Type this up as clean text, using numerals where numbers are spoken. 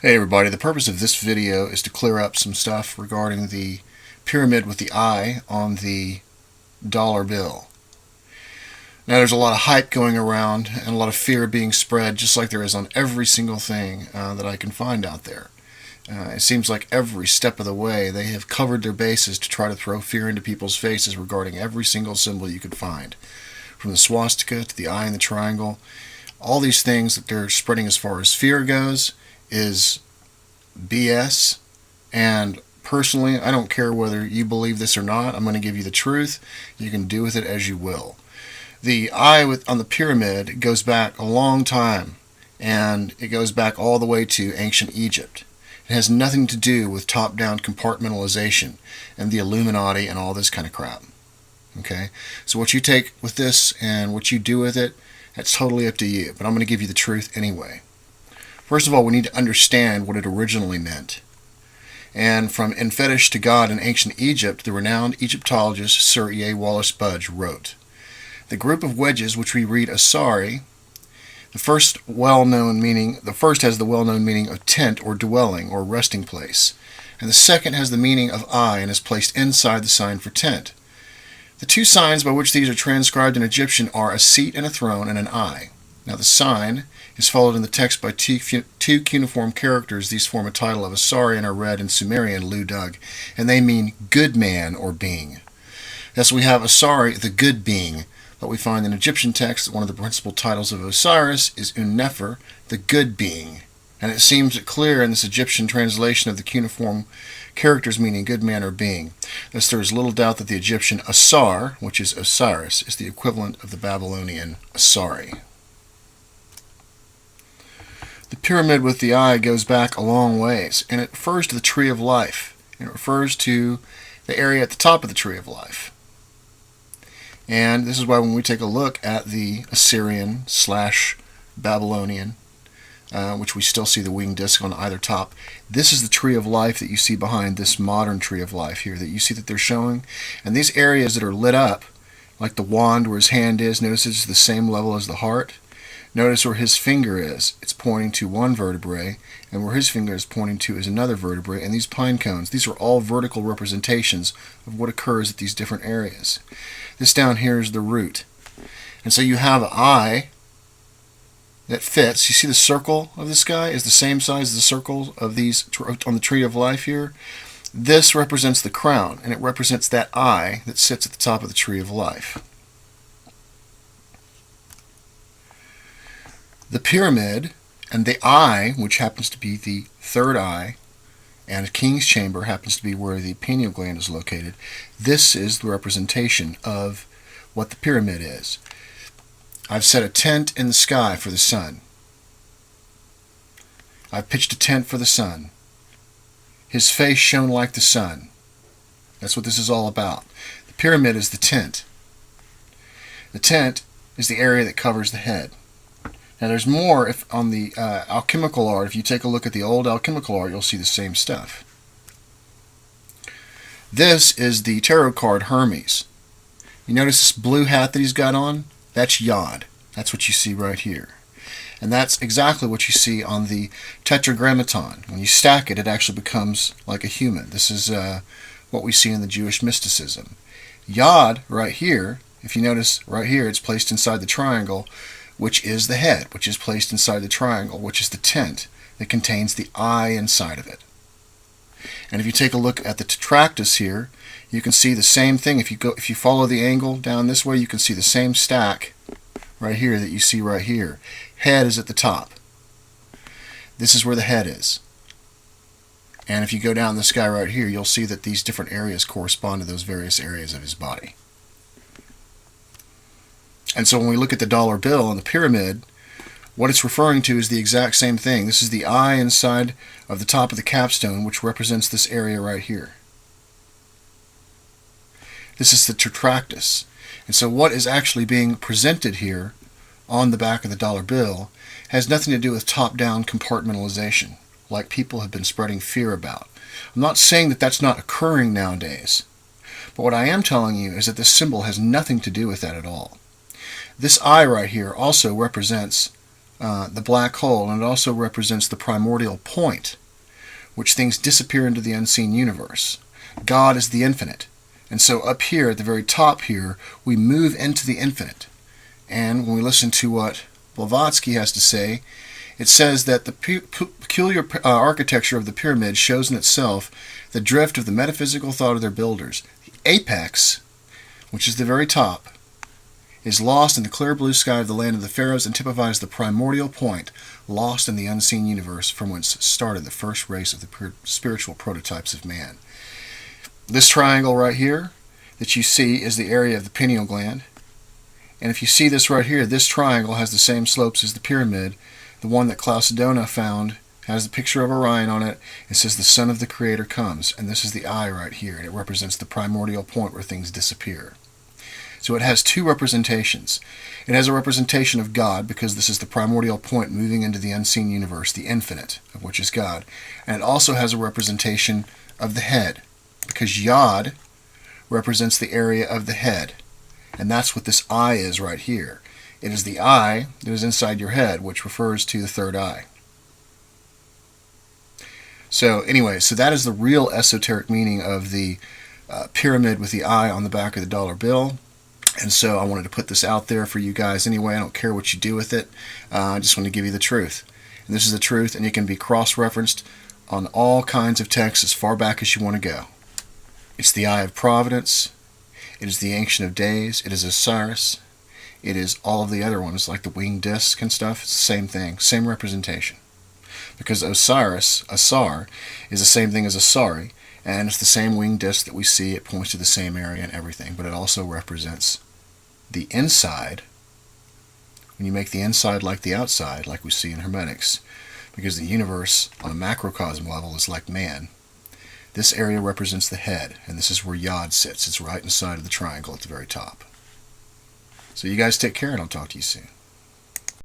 Hey everybody, the purpose of this video is to clear up some stuff regarding the pyramid with the eye on the dollar bill. Now there's a lot of hype going around and a lot of fear being spread, just like there is on every single thing that I can find out there. It seems like every step of the way they have covered their bases to try to throw fear into people's faces regarding every single symbol you could find. From the swastika to the eye and the triangle, all these things that they're spreading as far as fear goes is BS, and personally I don't care whether you believe this or not. I'm going to give you the truth. You can do with it as you will. The eye on the pyramid goes back a long time, and it goes back all the way to ancient Egypt. It has nothing to do with top-down compartmentalization and the Illuminati and all this kind of crap. Okay, so what you take with this and what you do with it, that's totally up to you, but I'm going to give you the truth anyway. First of all, we need to understand what it originally meant. And from In Fetish to God in Ancient Egypt, the renowned Egyptologist 𝙎𝙤𝙘𝙨 wrote, "The group of wedges which we read 𝙎, the first has the well-known meaning of tent or dwelling or resting place, and the second has the meaning of eye and is placed inside the sign for tent. The two signs by which these are transcribed in Egyptian are a seat and a throne and an eye. Now the sign is followed in the text by two cuneiform characters. These form a title of 𝙎 and are read in Sumerian 𝙎𝙚, and they mean good man or being. Thus we have 𝙎, the good being, but we find in Egyptian text that one of the principal titles of Osiris is 𝙬𝑛𝑒fer, the good being. And it seems clear in this Egyptian translation of the cuneiform characters meaning good man or being. Thus there is little doubt that the Egyptian Asar, which is Osiris, is the equivalent of the Babylonian 𝙎. The pyramid with the eye goes back a long ways, and it refers to the tree of life. It refers to the area at the top of the tree of life. And this is why when we take a look at the Assyrian/Babylonian, which we still see the winged disc on either top, this is the tree of life that you see behind this modern tree of life here that you see that they're showing. And these areas that are lit up, like the wand where his hand is, notice it's the same level as the heart. Notice where his finger is, it's pointing to one vertebrae, and where his finger is pointing to is another vertebrae, and these pine cones, these are all vertical representations of what occurs at these different areas. This down here is the root. And so you have an eye that fits. You see the circle of this guy is the same size as the circle of these on the tree of life here. This represents the crown, and it represents that eye that sits at the top of the tree of life. The pyramid and the eye, which happens to be the third eye, and king's chamber happens to be where the pineal gland is located, this is the representation of what the pyramid is. I've set a tent in the sky for the sun. I've pitched a tent for the sun. His face shone like the sun. That's what this is all about. The pyramid is the tent. The tent is the area that covers the head. Now there's more on the alchemical art. If you take a look at the old alchemical art, you'll see the same stuff. This is the tarot card Hermes. You notice this blue hat that he's got on? That's Yod. That's what you see right here. And that's exactly what you see on the tetragrammaton. When you stack it, it actually becomes like a human. This is what we see in the Jewish mysticism. Yod right here, if you notice right here, it's placed inside the triangle, which is the head, which is placed inside the triangle, which is the tent that contains the eye inside of it. And if you take a look at the tetractys here, you can see the same thing. If you follow the angle down this way, you can see the same stack right here that you see right here. Head is at the top. This is where the head is. And if you go down this guy right here, you'll see that these different areas correspond to those various areas of his body. And so when we look at the dollar bill and the pyramid, what it's referring to is the exact same thing. This is the eye inside of the top of the capstone, which represents this area right here. This is the tetractys. And so what is actually being presented here on the back of the dollar bill has nothing to do with top-down compartmentalization, like people have been spreading fear about. I'm not saying that that's not occurring nowadays, but what I am telling you is that this symbol has nothing to do with that at all. This eye right here also represents the black hole, and it also represents the primordial point, which things disappear into the unseen universe. God is the infinite. And so up here, at the very top here, we move into the infinite. And when we listen to what Blavatsky has to say, it says that the peculiar architecture of the pyramid shows in itself the drift of the metaphysical thought of their builders. The apex, which is the very top, is lost in the clear blue sky of the land of the pharaohs and typifies the primordial point lost in the unseen universe from whence started the first race of the spiritual prototypes of man. This triangle right here that you see is the area of the pineal gland. And if you see this right here, this triangle has the same slopes as the pyramid. The one that 𝙅𝙚𝙨 found has the picture of Orion on it. It says the Son of the Creator comes. And this is the eye right here. And it represents the primordial point where things disappear. So it has two representations. It has a representation of God, because this is the primordial point moving into the unseen universe, the infinite, of which is God. And it also has a representation of the head, because Yod represents the area of the head. And that's what this eye is right here. It is the eye that is inside your head, which refers to the third eye. So anyway, so that is the real esoteric meaning of the pyramid with the eye on the back of the dollar bill. And so I wanted to put this out there for you guys anyway. I don't care what you do with it. I just want to give you the truth. And this is the truth, and it can be cross-referenced on all kinds of texts as far back as you want to go. It's the eye of providence. It is the Ancient of Days. It is Osiris. It is all of the other ones, like the winged disc and stuff. It's the same thing, same representation. Because Osiris, Asar, is the same thing as Asari, and it's the same winged disc that we see. It points to the same area and everything, but it also represents the inside. When you make the inside like the outside, like we see in Hermetics, because the universe on a macrocosm level is like man. This area represents the head, and this is where Yod sits. It's right inside of the triangle at the very top. So you guys take care, and I'll talk to you soon.